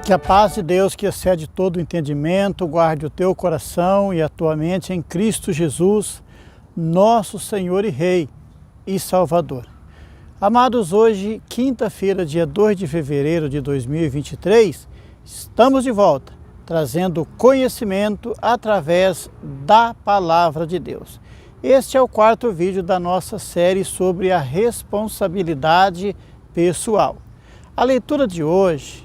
Que a paz de Deus, que excede todo o entendimento, guarde o teu coração e a tua mente em Cristo Jesus, nosso Senhor e Rei e Salvador. Amados, hoje, quinta-feira, dia 2 de fevereiro de 2023, estamos de volta, trazendo conhecimento através da Palavra de Deus. Este é o quarto vídeo da nossa série sobre a responsabilidade pessoal. A leitura de hoje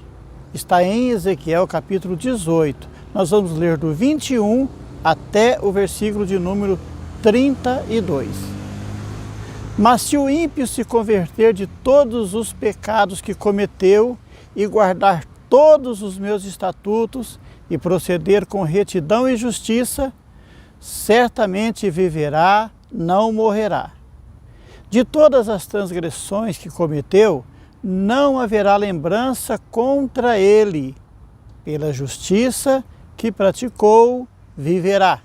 está em Ezequiel capítulo 18. Nós vamos ler do 21 até o versículo de número 32. Mas se o ímpio se converter de todos os pecados que cometeu e guardar todos os meus estatutos e proceder com retidão e justiça, certamente viverá, não morrerá. De todas as transgressões que cometeu, não haverá lembrança contra ele. Pela justiça que praticou, viverá.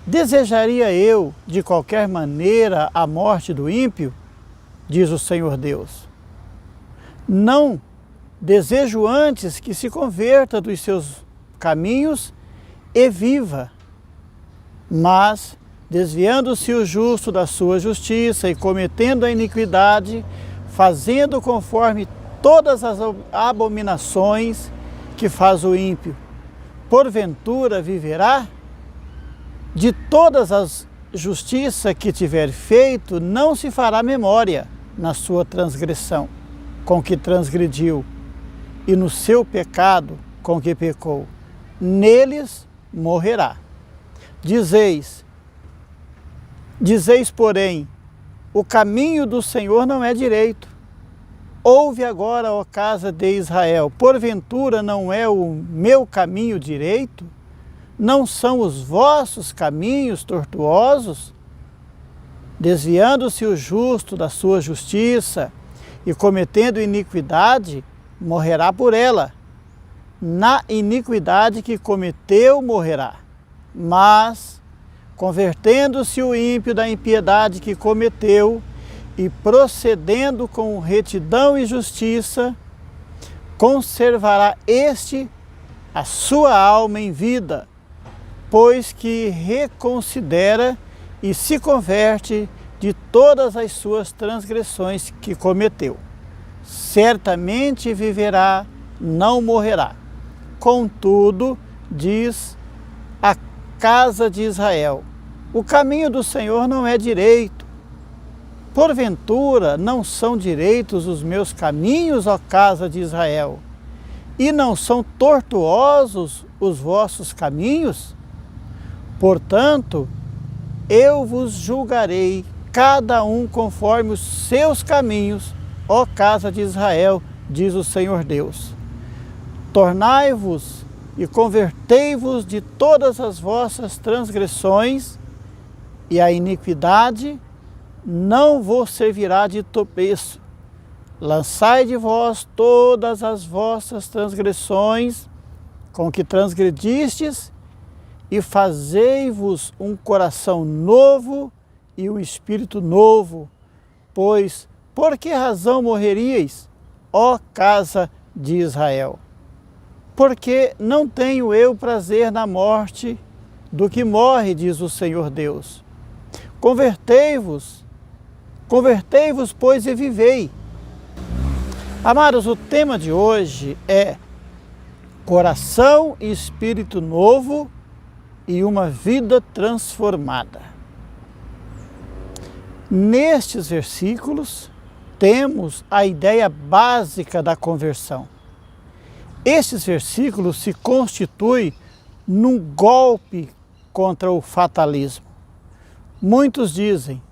Desejaria eu, de qualquer maneira, a morte do ímpio? Diz o Senhor Deus. Não, desejo antes que se converta dos seus caminhos e viva. Mas, desviando-se o justo da sua justiça e cometendo a iniquidade, fazendo conforme todas as abominações que faz o ímpio, porventura viverá? De todas as justiças que tiver feito, não se fará memória na sua transgressão, com que transgrediu, e no seu pecado, com que pecou. Neles morrerá. Dizeis, porém, o caminho do Senhor não é direito. Ouve agora, ó casa de Israel, porventura não é o meu caminho direito? Não são os vossos caminhos tortuosos? Desviando-se o justo da sua justiça e cometendo iniquidade, morrerá por ela. Na iniquidade que cometeu, morrerá. Mas, convertendo-se o ímpio da impiedade que cometeu e procedendo com retidão e justiça, conservará este a sua alma em vida, pois que reconsidera e se converte de todas as suas transgressões que cometeu. Certamente viverá, não morrerá. Contudo, diz a casa de Israel, o caminho do Senhor não é direito. Porventura não são direitos os meus caminhos, ó casa de Israel, e não são tortuosos os vossos caminhos? Portanto, eu vos julgarei, cada um conforme os seus caminhos, ó casa de Israel, diz o Senhor Deus. Tornai-vos e convertei-vos de todas as vossas transgressões, e a iniquidade não vos servirá de tropeço. Lançai de vós todas as vossas transgressões com que transgredistes, e fazei-vos um coração novo e um espírito novo. Pois, por que razão morreríeis, ó casa de Israel? Porque não tenho eu prazer na morte do que morre, diz o Senhor Deus. Convertei-vos, pois, e vivei. Amados, o tema de hoje é coração e espírito novo e uma vida transformada. Nestes versículos, temos a ideia básica da conversão. Estes versículos se constituem num golpe contra o fatalismo. Muitos dizem,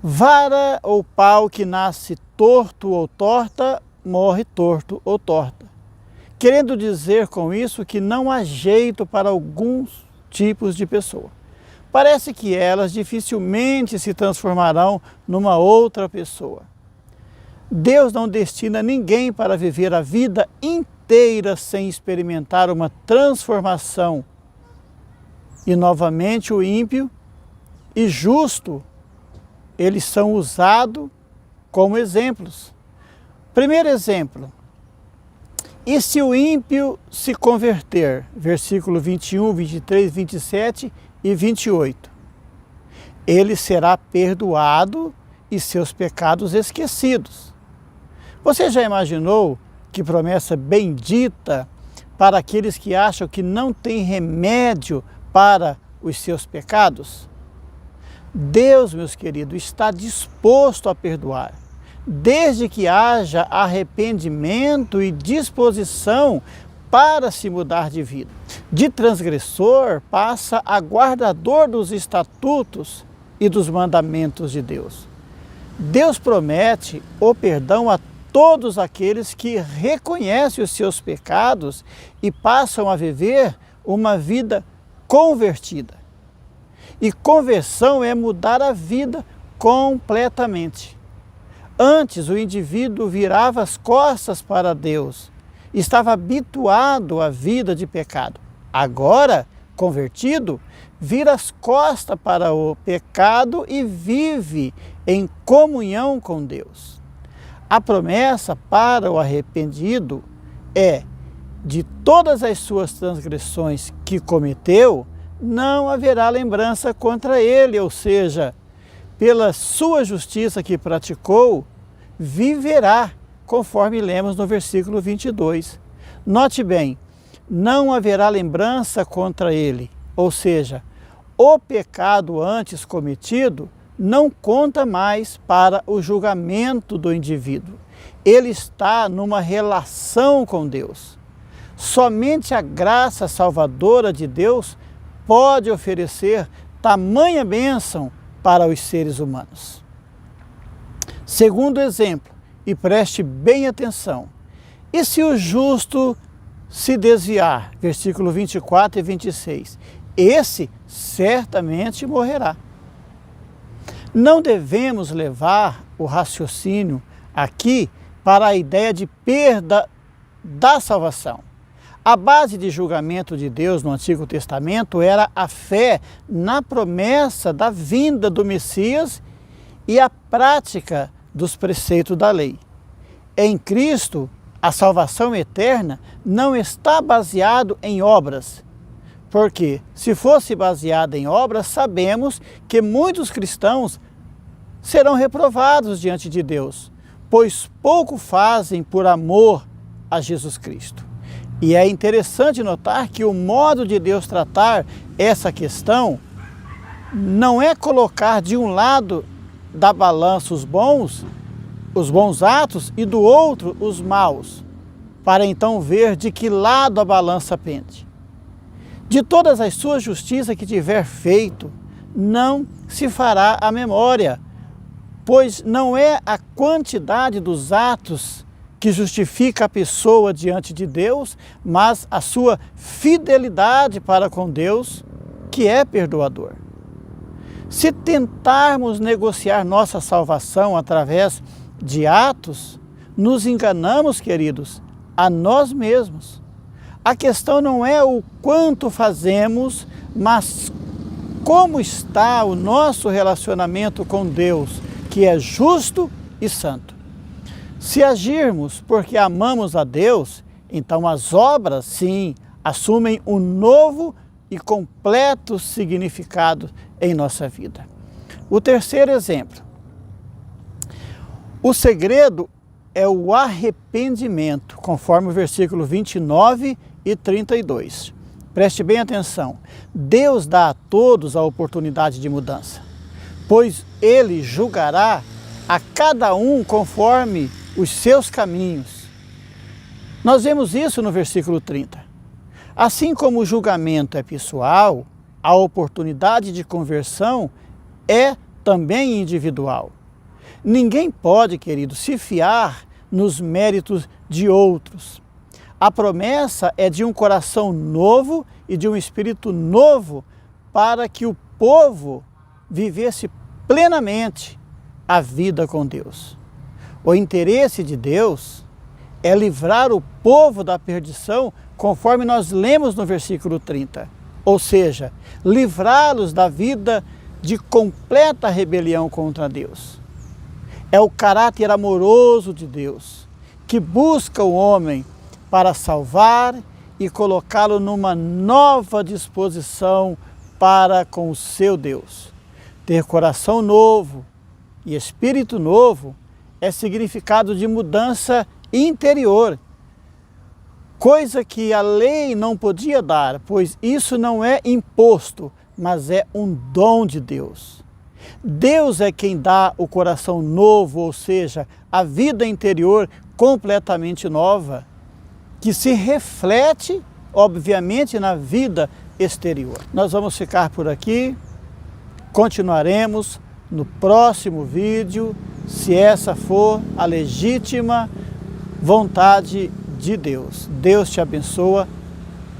vara ou pau que nasce torto ou torta, morre torto ou torta. Querendo dizer com isso que não há jeito para alguns tipos de pessoa. Parece que elas dificilmente se transformarão numa outra pessoa. Deus não destina ninguém para viver a vida inteira sem experimentar uma transformação. E novamente o ímpio e justo, eles são usados como exemplos. Primeiro exemplo, E se o ímpio se converter, versículo 21, 23, 27 e 28, ele será perdoado e seus pecados esquecidos. Você já imaginou que promessa bendita para aqueles que acham que não tem remédio para os seus pecados? Deus, meus queridos, está disposto a perdoar, desde que haja arrependimento e disposição para se mudar de vida. De transgressor passa a guardador dos estatutos e dos mandamentos de Deus. Deus promete o perdão a todos aqueles que reconhecem os seus pecados e passam a viver uma vida convertida. E conversão é mudar a vida completamente. Antes, o indivíduo virava as costas para Deus, estava habituado à vida de pecado. Agora, convertido, vira as costas para o pecado e vive em comunhão com Deus. A promessa para o arrependido é: de todas as suas transgressões que cometeu, não haverá lembrança contra ele, ou seja, pela sua justiça que praticou, viverá, conforme lemos no versículo 22. Note bem, não haverá lembrança contra ele, ou seja, o pecado antes cometido não conta mais para o julgamento do indivíduo. Ele está numa relação com Deus. Somente a graça salvadora de Deus pode oferecer tamanha bênção para os seres humanos. Segundo exemplo, e preste bem atenção, e se o justo se desviar, versículo 24 e 26, esse certamente morrerá. Não devemos levar o raciocínio aqui para a ideia de perda da salvação. A base de julgamento de Deus no Antigo Testamento era a fé na promessa da vinda do Messias e a prática dos preceitos da lei. Em Cristo, a salvação eterna não está baseada em obras, porque se fosse baseada em obras, sabemos que muitos cristãos serão reprovados diante de Deus, pois pouco fazem por amor a Jesus Cristo. E é interessante notar que o modo de Deus tratar essa questão não é colocar de um lado da balança os bons atos e do outro os maus, para então ver de que lado a balança pende. De todas as suas justiças que tiver feito, não se fará a memória, pois não é a quantidade dos atos que justifica a pessoa diante de Deus, mas a sua fidelidade para com Deus, que é perdoador. Se tentarmos negociar nossa salvação através de atos, nos enganamos, queridos, a nós mesmos. A questão não é o quanto fazemos, mas como está o nosso relacionamento com Deus, que é justo e santo. Se agirmos porque amamos a Deus, então as obras, sim, assumem um novo e completo significado em nossa vida. O terceiro exemplo. O segredo é o arrependimento, conforme o versículo 29 e 32. Preste bem atenção. Deus dá a todos a oportunidade de mudança, pois Ele julgará a cada um conforme os seus caminhos. Nós vemos isso no versículo 30. Assim como o julgamento é pessoal, a oportunidade de conversão é também individual. Ninguém pode, querido, se fiar nos méritos de outros. A promessa é de um coração novo e de um espírito novo para que o povo vivesse plenamente a vida com Deus. O interesse de Deus é livrar o povo da perdição, conforme nós lemos no versículo 30. Ou seja, livrá-los da vida de completa rebelião contra Deus. É o caráter amoroso de Deus que busca o homem para salvar e colocá-lo numa nova disposição para com o seu Deus. Ter coração novo e espírito novo é significado de mudança interior, coisa que a lei não podia dar, pois isso não é imposto, mas é um dom de Deus. Deus é quem dá o coração novo, ou seja, a vida interior completamente nova, que se reflete, obviamente, na vida exterior. Nós vamos ficar por aqui, continuaremos no próximo vídeo, se essa for a legítima vontade de Deus. Deus te abençoa,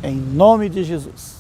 em nome de Jesus.